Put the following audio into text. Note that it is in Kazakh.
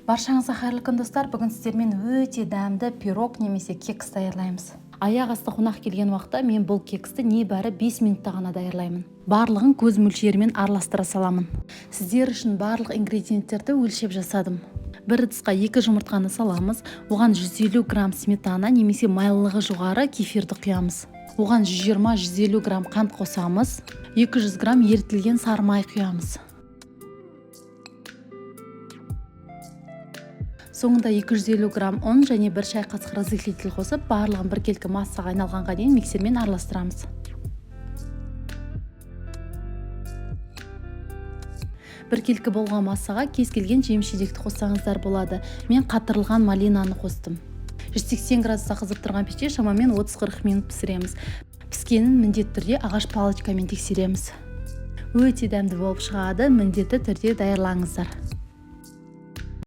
Баршаңызға қайырлы күн достар. Бүгін сіздермен өте дәмді пирог немесе кекс даярлаймыз. Аяқ асты қонақ келген уақытта мен бұл кексті небәрі 5 минутта ғана даярлаймын. Барлығын көз мөлшерімен араластыра саламын. Сіздер үшін барлық ингредиенттерді өлшеп жасадым. Бір ыдысқа 2 жұмыртқаны саламыз. Оған 150 грамм сметана немесе майлылығы жоғары кефирді құямыз. Оған 120-150 грамм қант қосамыз. 200 грамм ерітілген сары май құямыз. Соңында 250 грамм ұн және 1 шай қасық разрыхлитель қосып, барлығын біркелкі массаға айналғанға дейін миксермен араластырамыз. Біркелкі болған массаға кез келген жеміс-жидекті қоссаңыздар болады. Мен қатырылған малинаны қостым. 180 градуста қызып тұрған пеште шамамен 30-40 минут пісіреміз. Піскенін міндетті түрде ағаш палочкамен тексереміз. Өте дәмді болып шығады, міндетті түрде даярлаңыздар.